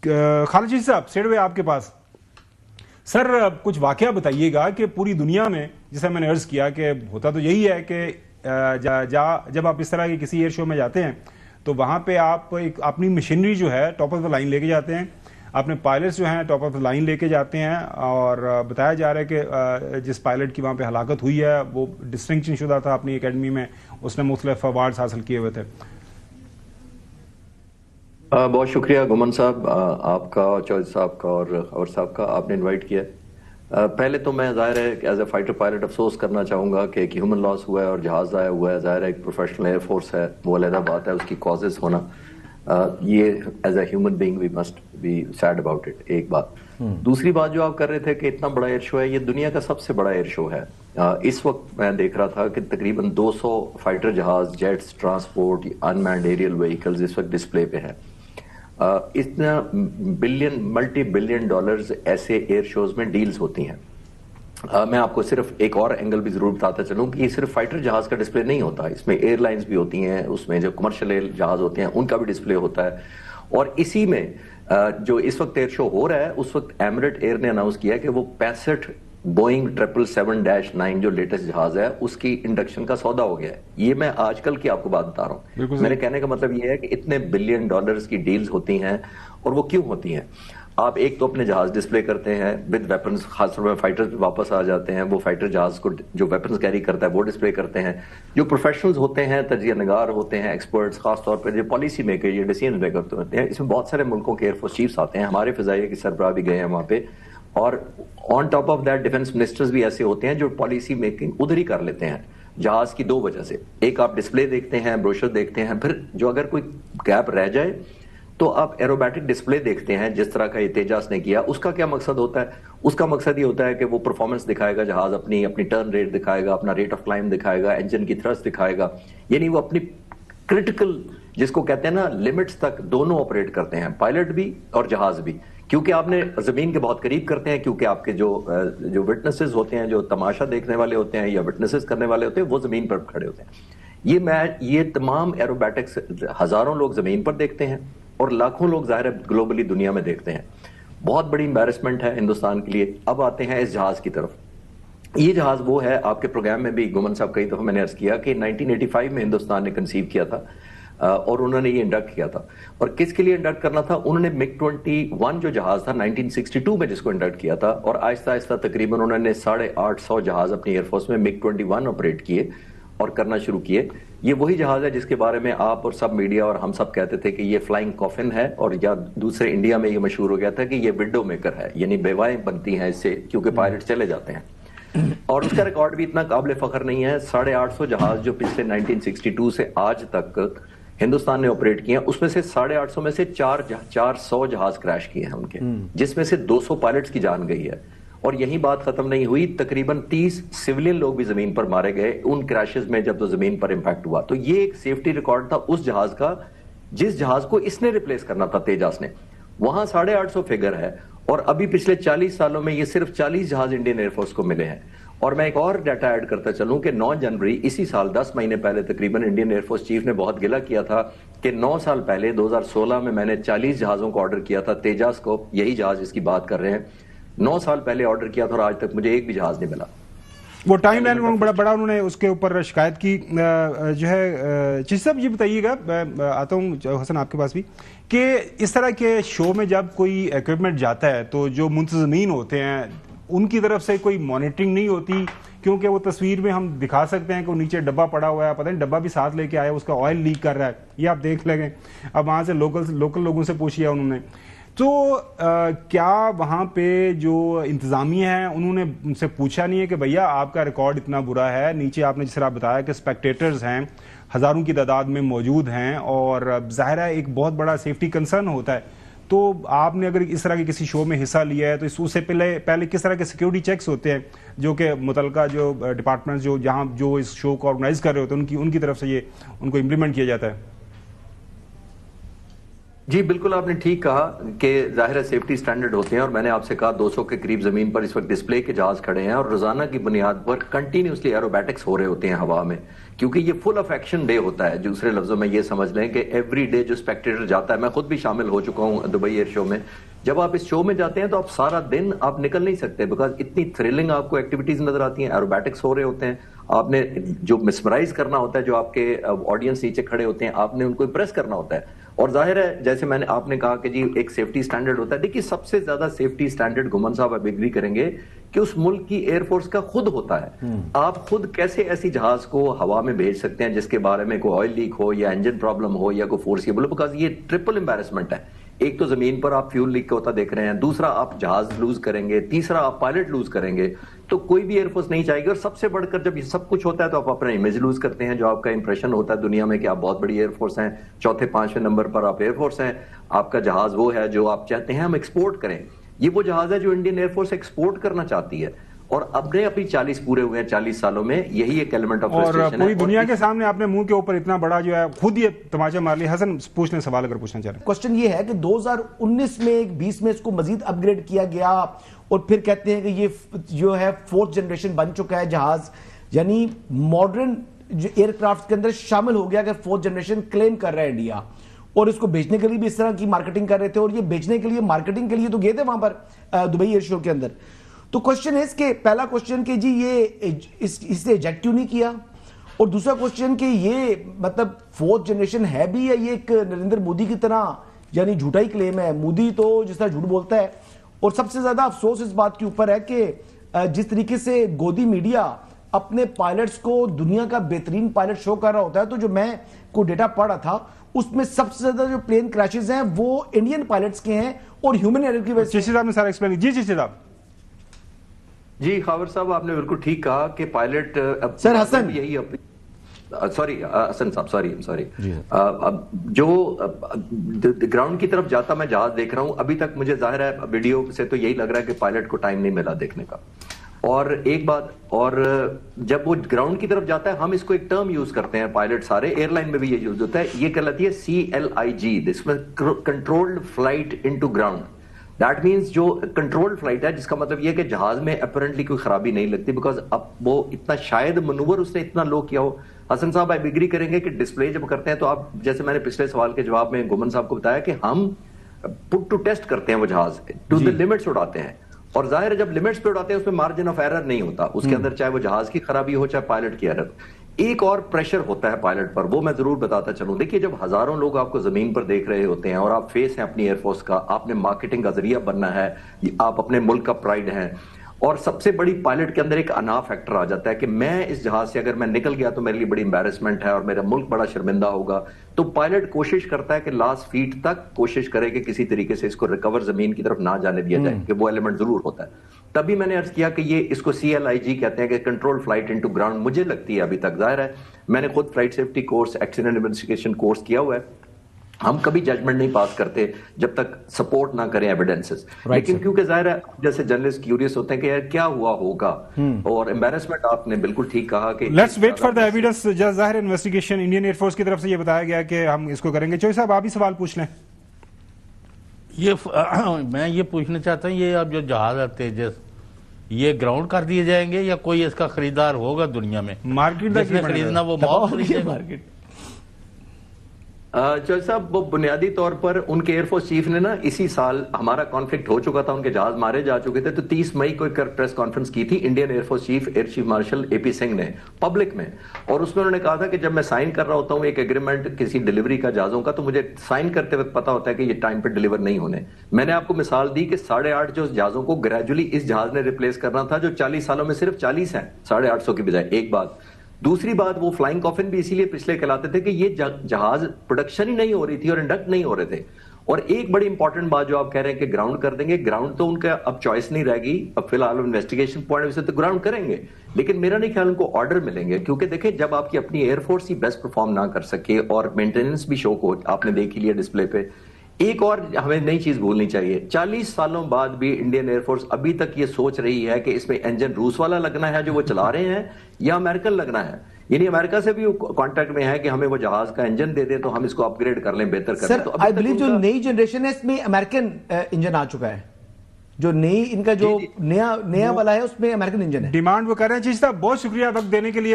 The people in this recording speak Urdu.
خالد شہید صاحب، سیٹ وے آپ کے پاس. سر کچھ واقعہ بتائیے گا کہ پوری دنیا میں، جیسا میں نے عرض کیا کہ ہوتا تو یہی ہے کہ جب آپ اس طرح کے کسی ایئر شو میں جاتے ہیں تو وہاں پہ آپ ایک اپنی مشینری جو ہے ٹاپ آف دا لائن لے کے جاتے ہیں، اپنے پائلٹس جو ہیں ٹاپ آف دا لائن لے کے جاتے ہیں، اور بتایا جا رہا ہے کہ جس پائلٹ کی وہاں پہ ہلاکت ہوئی ہے وہ ڈسٹنکشن شدہ تھا اپنی اکیڈمی میں، اس نے مختلف ایوارڈز حاصل کیے ہوئے تھے. بہت شکریہ گمن صاحب، آپ کا، چوہدری صاحب کا اور صاحب کا، آپ نے انوائٹ کیا. پہلے تو میں ظاہر ہے کہ ایز اے فائٹر پائلٹ افسوس کرنا چاہوں گا کہ ایک ہیومن لاس ہوا ہے اور جہاز ضائع ہوا ہے. ظاہر ہے ایک پروفیشنل ایئر فورس ہے، وہ علیحدہ بات ہے، اس کی کازز ہونا، یہ is a human being we must be sad about it. ایک بات. دوسری بات جو آپ کر رہے تھے کہ اتنا بڑا ایئر شو ہے، یہ دنیا کا سب سے بڑا ایئر شو ہے. اس وقت میں دیکھ رہا تھا کہ تقریباً 200 فائٹر جہاز، جیٹس، ٹرانسپورٹ، ان مینڈ ایریل وہیکلز اس وقت ڈسپلے پہ ہیں. اتنا ملٹی بلین ڈالرز ایسے ایئر شوز میں ڈیلز ہوتی ہیں. میں آپ کو صرف ایک اور اینگل بھی ضرور بتاتا چلوں کہ یہ صرف فائٹر جہاز کا ڈسپلے نہیں ہوتا، اس میں ایئر لائنز بھی ہوتی ہیں، اس میں جو کمرشل جہاز ہوتے ہیں ان کا بھی ڈسپلے ہوتا ہے. اور اسی میں جو اس وقت ایئر شو ہو رہا ہے، اس وقت ایمریٹ ایئر نے اناؤنس کیا کہ وہ 65 بوئنگ 777-9 جو لیٹسٹ جہاز ہے اس کی انڈکشن کا سودا ہو گیا ہے. یہ میں آج کل کی آپ کو بات بتا رہا ہوں. میرے کہنے کا مطلب یہ ہے کہ اتنے بلین ڈالرز کی ڈیلز ہوتی ہیں. اور وہ کیوں ہوتی ہیں؟ آپ ایک تو اپنے جہاز ڈسپلے کرتے ہیں ود ویپنز، خاص طور پہ فائٹر واپس آ جاتے ہیں، وہ فائٹر جہاز کو جو ویپنز کیری کرتا ہے وہ ڈسپلے کرتے ہیں. جو پروفیشنلز ہوتے ہیں، تجزیہ نگار ہوتے ہیں، ایکسپرٹس، خاص طور پہ جو پالیسی میکر، یہ ڈیسیژن میکر ہوتے ہیں، اس میں بہت سارے ملکوں کے ایئر فورس چیفز آتے ہیں، ہمارے فضائیہ کی سربراہ بھی گئے ہیں وہاں پہ. اور on top of that defence ministers بھی ایسے ہوتے ہیں جو پالیسی میکنگ ادھر ہی کر لیتے ہیں جہاز کی. 2 وجہ سے، ایک آپ ڈسپلے دیکھتے ہیں، بروشر دیکھتے ہیں، پھر جو اگر کوئی گیپ رہ جائے تو آپ ایروبیٹک ڈسپلے دیکھتے ہیں، جس طرح کا یہ تیجاس نے کیا. اس کا کیا مقصد ہوتا ہے؟ اس کا مقصد یہ ہوتا ہے کہ وہ پرفارمنس دکھائے گا، جہاز اپنی ٹرن ریٹ دکھائے گا، اپنا ریٹ آف کلائمب دکھائے گا، انجن کی تھرسٹ دکھائے گا. یعنی وہ اپنی کرٹیکل، جس کو کہتے ہیں نا لمٹس تک دونوں آپریٹ کرتے ہیں، پائلٹ بھی اور جہاز بھی. کیونکہ آپ نے زمین کے بہت قریب کرتے ہیں، کیونکہ آپ کے جو وٹنسز ہوتے ہیں، جو تماشا دیکھنے والے ہوتے ہیں یا وٹنسز کرنے والے ہوتے ہیں، وہ زمین پر کھڑے ہوتے ہیں. یہ تمام ایروبیٹکس ہزاروں لوگ زمین پر دیکھتے ہیں اور لاکھوں لوگ ظاہر گلوبلی دنیا میں دیکھتے ہیں. بہت بڑی امبیرسمنٹ ہے ہندوستان کے لیے. اب آتے ہیں اس جہاز کی طرف. یہ جہاز وہ ہے، آپ کے پروگرام میں بھی گمن صاحب کئی دفعہ میں نے عرض کیا کہ 1985 میں ہندوستان نے کنسیو کیا تھا اور انہوں نے یہ انڈکٹ کیا تھا. اور کس کے لیے انڈکٹ کرنا تھا؟ انہوں نے مگ 21 جو جہاز تھا 1962 میں جس کو انڈکٹ کیا تھا، اور آہستہ آہستہ تقریباً انہوں نے 850 جہاز اپنی ایئر فورس میں مگ 21 آپریٹ کیے اور کرنا شروع کیے. یہ وہی جہاز ہے جس کے بارے میں آپ اور سب میڈیا اور ہم سب کہتے تھے کہ یہ فلائنگ کافن ہے، اور یا دوسرے انڈیا میں یہ مشہور ہو گیا تھا کہ یہ ونڈو میکر ہے، یعنی بیوائیں بنتی ہیں اس سے، کیونکہ پائلٹ چلے جاتے ہیں. اور اس کا ریکارڈ بھی اتنا قابل فخر نہیں ہے. 850 جہاز جو پچھلے 1962 سے آج تک ہندوستان نے آپریٹ کیے ہیں، اس میں سے 850 میں سے 400 جہاز کریش کیے ہیں ان کے، جس میں سے 200 پائلٹس کی جان گئی ہے. اور یہی بات ختم نہیں ہوئی، تقریباً 30 سویلین لوگ بھی زمین پر مارے گئے ان کریشز میں جب تو زمین پر امپیکٹ ہوا. تو یہ ایک سیفٹی ریکارڈ تھا اس جہاز کا جس جہاز کو اس نے ریپلیس کرنا تھا، تیجاس نے. وہاں 850 فگر ہے، اور ابھی پچھلے 40 سالوں میں یہ صرف 40 جہاز انڈین ایئر فورس کو ملے ہیں. اور میں ایک اور ڈیٹا ایڈ کرتا چلوں کہ 9 جنوری اسی سال، 10 مہینے پہلے تقریباً، انڈین ایئر فورس چیف نے بہت گلہ کیا تھا کہ 9 سال پہلے 2016 میں میں نے 40 جہازوں کو آرڈر کیا تھا، تیجاس کو، یہی جہاز جس کی بات کر رہے ہیں، 9 سال پہلے آرڈر کیا تھا اور آج تک مجھے ایک بھی جہاز نہیں ملا. وہ ٹائم لائن بڑا انہوں نے اس کے اوپر شکایت کی. جو ہے چیز صاحب یہ بتائیے گا، میں آتا ہوں حسن آپ کے پاس بھی، کہ اس طرح کے شو میں جب کوئی ایکوپمنٹ جاتا ہے تو جو منتظمین ہوتے ہیں ان کی طرف سے کوئی مانیٹرنگ نہیں ہوتی؟ کیونکہ وہ تصویر میں ہم دکھا سکتے ہیں کہ وہ نیچے ڈبہ پڑا ہوا ہے، پتہ نہیں ڈبہ بھی ساتھ لے کے آیا، اس کا آئل لیک کر رہا ہے، یہ آپ دیکھ لیں گے. اب وہاں سے لوکل لوگوں سے پوچھیا انہوں نے. تو کیا وہاں پہ جو انتظامیہ ہیں انہوں نے ان سے پوچھا نہیں ہے کہ بھیا آپ کا ریکارڈ اتنا برا ہے؟ نیچے آپ نے جس طرح بتایا کہ اسپیکٹیٹرز ہیں، ہزاروں کی تعداد میں موجود ہیں، اور ظاہر ہے ایک بہت بڑا سیفٹی کنسرن ہوتا ہے. تو آپ نے اگر اس طرح کے کسی شو میں حصہ لیا ہے تو اس سے پہلے کس طرح کے سیکیورٹی چیکس ہوتے ہیں جو کہ متعلقہ جو ڈپارٹمنٹ جو اس شو کو آرگنائز کر رہے ہوتے ہیں ان کی طرف سے یہ ان کو امپلیمنٹ کیا جاتا ہے؟ جی بالکل آپ نے ٹھیک کہا کہ ظاہر ہے سیفٹی سٹینڈرڈ ہوتے ہیں، اور میں نے آپ سے کہا 200 کے قریب زمین پر اس وقت ڈسپلے کے جہاز کھڑے ہیں اور روزانہ کی بنیاد پر کنٹینیوسلی ایروبیٹکس ہو رہے ہوتے ہیں ہوا میں، کیونکہ یہ فل آف ایکشن ڈے ہوتا ہے۔ دوسرے لفظوں میں یہ سمجھ لیں کہ ایوری ڈے جو اسپیکٹیٹر جاتا ہے، میں خود بھی شامل ہو چکا ہوں دبئی ایئر شو میں، جب آپ اس شو میں جاتے ہیں تو آپ سارا دن آپ نکل نہیں سکتے، بیکاز اتنی تھرلنگ آپ کو ایکٹیویٹیز نظر آتی ہیں، ایروبیٹکس ہو رہے ہوتے ہیں، آپ نے جو مسمرائز کرنا ہوتا ہے، جو آپ کے آڈینس نیچے کھڑے ہوتے ہیں آپ نے ان کو امپریس کرنا ہوتا ہے۔ اور ظاہر ہے جیسے آپ نے کہا کہ جی ایک سیفٹی سٹینڈرڈ ہوتا ہے، دیکھیے سب سے زیادہ سیفٹی سٹینڈرڈ گھمن صاحب آپ ایگری کریں گے کہ اس ملک کی ایئر فورس کا خود ہوتا ہے۔ آپ خود کیسے ایسی جہاز کو ہوا میں بھیج سکتے ہیں جس کے بارے میں کوئی آئل لیک ہو یا انجن پرابلم ہو یا کوئی فورسیبل ہو، بیکاز یہ ٹرپل امبیرسمنٹ ہے۔ ایک تو زمین پر آپ فیول لیک ہوتا دیکھ رہے ہیں، دوسرا آپ جہاز لوز کریں گے، تیسرا آپ پائلٹ لوز کریں گے، تو کوئی بھی ایئر فورس نہیں چاہے گی۔ اور سب سے بڑھ کر جب یہ سب کچھ ہوتا ہے تو آپ اپنا امیج لوز کرتے ہیں، جو آپ کا امپریشن ہوتا ہے دنیا میں کہ آپ بہت بڑی ایئر فورس ہیں، چوتھے پانچویں نمبر پر آپ ایئر فورس ہیں، آپ کا جہاز وہ ہے جو آپ چاہتے ہیں ہم ایکسپورٹ کریں۔ یہ وہ جہاز ہے جو انڈین ایئر فورس ایکسپورٹ کرنا چاہتی ہے، اور اب نے اپنی 40 پورے ہوئے ہیں، 40 سالوں میں یہی ایک ایلیمنٹ آف فرسٹریشن ہے۔ اور پوری دنیا کے سامنے آپ نے منہ کے اوپر اتنا بڑا جو ہے خود یہ تماچا مار لیا۔ حسن پوچھنے سوال اگر پوچھنا چاہ رہے ہیں۔ کوسچن یہ ہے کہ 2019 میں 20 میں اس کو مزید اپ گریڈ کیا گیا، اور پھر کہتے ہیں کہ یہ جو ہے 4th جنریشن بن چکا ہے جہاز، یعنی ماڈرن جو ایئر کرافٹ کے اندر شامل ہو گیا کہ 4th جنریشن کلیم کر رہا ہے انڈیا، اور اس کو بیچنے کے لیے بھی اس طرح کی مارکیٹنگ کر رہے تھے، اور یہ بیچنے کے لیے مارکیٹنگ کے لیے تو گئے تھے وہاں پر دبئی ایئر شو کے اندر۔ تو کوسچن ہے اس کے پہلا کوسچن کہ جی یہ اس سے ایجیکٹ کیوں نہیں کیا، اور دوسرا کوسچن کہ یہ مطلب 4th جنریشن ہے بھی، یا یہ ایک نریندر مودی کی طرح یعنی جھوٹا ہی کلیم ہے؟ مودی تو جس طرح جھوٹ بولتا ہے، اور سب سے زیادہ افسوس اس بات کے اوپر ہے کہ جس طریقے سے گودی میڈیا اپنے پائلٹس کو دنیا کا بہترین پائلٹ شو کر رہا ہوتا ہے، تو جو میں کوئی ڈیٹا پڑھ رہا تھا اس میں سب سے زیادہ جو پلین کریشز ہیں وہ انڈین پائلٹس کے ہیں، اور ہیومن ایرر کی وجہ سے۔ چشتی صاحب نے سارا ایکسپلین جی چشتی صاحب۔ جی خاور صاحب آپ نے بالکل ٹھیک کہا کہ پائلٹ سر حسن یہی سوری حسن صاحب سوری جو گراؤنڈ کی طرف جاتا میں جہاز دیکھ رہا ہوں، ابھی تک مجھے ظاہر ہے ویڈیو سے تو یہی لگ رہا ہے کہ پائلٹ کو ٹائم نہیں ملا دیکھنے کا۔ اور ایک بات اور، جب وہ گراؤنڈ کی طرف جاتا ہے ہم اس کو ایک ٹرم یوز کرتے ہیں پائلٹ سارے، ایئر لائن میں بھی یہ یوز ہوتا ہے، یہ کہلاتی ہے CLIG، جس میں controlled flight into ground. That means جو کنٹرولڈ فلائٹ ہے، جس کا مطلب یہ کہ جہاز میں اپیرنٹلی کوئی خرابی نہیں لگتی، بیکاز اب وہ اتنا شاید منور اس نے اتنا لو کیا ہو۔ حسن صاحب آپ ایگری کریں گے کہ ڈسپلے جب کرتے ہیں تو آپ، جیسے میں نے پچھلے سوال کے جواب میں گومن صاحب کو بتایا کہ ہم پٹ ٹو ٹیسٹ کرتے ہیں، وہ جہاز ٹو دی لمٹس اڑاتے ہیں، اور ظاہر ہے جب لمٹس پہ اڑاتے ہیں اس میں مارجن آف ایرر نہیں ہوتا اس کے اندر، چاہے وہ جہاز کی خرابی ہو چاہے پائلٹ کی ایرر۔ ایک اور پریشر ہوتا ہے پائلٹ پر، وہ میں ضرور بتاتا چلوں۔ دیکھیے جب ہزاروں لوگ آپ کو زمین پر دیکھ رہے ہوتے ہیں اور آپ فیس ہیں اپنی ایئر فورس کا، آپ نے مارکیٹنگ کا ذریعہ بننا ہے، آپ اپنے ملک کا پرائڈ ہیں، اور سب سے بڑی پائلٹ کے اندر ایک انا فیکٹر آ جاتا ہے کہ میں اس جہاز سے اگر میں نکل گیا تو میرے لیے بڑی امبیرسمنٹ ہے اور میرا ملک بڑا شرمندہ ہوگا، تو پائلٹ کوشش کرتا ہے کہ لاسٹ فیٹ تک کوشش کرے کہ کسی طریقے سے اس کو ریکور زمین کی طرف نہ جانے دیا جائے، کہ وہ ایلیمنٹ ضرور ہوتا ہے۔ تبھی میں نے عرض کیا کہ یہ اس کو CLIG کہتے ہیں کہ کنٹرول فلائٹ انٹو گراؤنڈ۔ مجھے لگتی ہے ابھی تک، ظاہر ہے میں نے خود flight safety course, accident investigation course کیا ہوا ہے، ہم کبھی ججمنٹ نہیں پاس کرتے جب تک سپورٹ نہ کریں ایویڈنسز، لیکن کیونکہ ظاہر ہے جیسے جرنلسٹ کیوریس ہوتے ہیں کہ یار کیا ہوا ہوگا، اور امبیرسمنٹ آپ نے بالکل ٹھیک کہا کہ let's wait for the evidence. ظاہر انویسٹیگیشن انڈین ایئر فورس کی طرف سے یہ بتایا گیا کہ ہم اس کو کریں گے۔ چوہی صاحب آپ ہی سوال پوچھ لیں۔ میں یہ پوچھنا چاہتا ہوں، یہ اب جو جہاز ہے تیجس، یہ گراؤنڈ کر دیے جائیں گے یا کوئی اس کا خریدار ہوگا دنیا میں؟ مارکیٹ جس نے خریدنا وہ موت خریدے گا؟ چوہی صاحب وہ بنیادی طور پر ان کے ایئر فورس چیف نے نا اسی سال ہمارا کانفلکٹ ہو چکا تھا، ان کے جہاز مارے جا چکے تھے، تو 30 مئی کو ایک پریس کانفرنس کی تھی Indian air force chief air chief marshal AP Singh نے پبلک میں، اور اس میں انہوں نے کہا تھا کہ جب میں سائن کر رہا ہوتا ہوں ایک ایگریمنٹ کسی ڈیلیوری کا جہازوں کا، تو مجھے سائن کرتے وقت پتا ہوتا ہے کہ یہ ٹائم پہ ڈیلیور نہیں ہونے۔ میں نے آپ کو مثال دی کہ 8.5 جو جہازوں کو گریجولی اس جہاز نے ریپلیس کرنا تھا، جو 40 سالوں میں صرف 40 ہیں، 850 کی بجائے۔ ایک بات، دوسری بات وہ فلائنگ کافن بھی اسی لیے پچھلے کہلاتے تھے کہ یہ جہاز پروڈکشن ہی نہیں ہو رہی تھی اور انڈکٹ نہیں ہو رہے تھے۔ اور ایک بڑی امپورٹنٹ بات جو آپ کہہ رہے ہیں کہ گراؤنڈ کر دیں گے، گراؤنڈ تو ان کا اب چوائس نہیں رہے گی، اب فی الحال انویسٹیگیشن پوائنٹ سے تو گراؤنڈ کریں گے، لیکن میرا نہیں خیال ان کو آرڈر ملیں گے، کیونکہ دیکھیں جب آپ کی اپنی ایئر فورس ہی بیسٹ پرفارم نہ کر سکے اور مینٹیننس بھی شو کو آپ نے دیکھ لیا ڈسپلے پہ۔ ایک اور ہمیں نئی چیز بھولنی چاہیے، 40 سالوں بعد بھی انڈین ایئر فورس ابھی تک یہ سوچ رہی ہے کہ اس میں انجن روس والا لگنا ہے جو وہ چلا رہے ہیں یا امریکن لگنا ہے۔ یعنی امریکہ سے بھی کانٹیکٹ میں ہے کہ ہمیں وہ جہاز کا انجن دے دے تو ہم اس کو اپ گریڈ کر لیں، بہتر کر لیں. سر تو آئی بلیو جو نئی جنریشن ہے اس میں امریکن انجن آ چکا ہے، جو نئی ان کا جو نیا والا ہے اس میں امریکن انجن ہے. ڈیمانڈ وہ کر رہے ہیں. چیز صاحب بہت شکریہ وقت دینے کے لیے.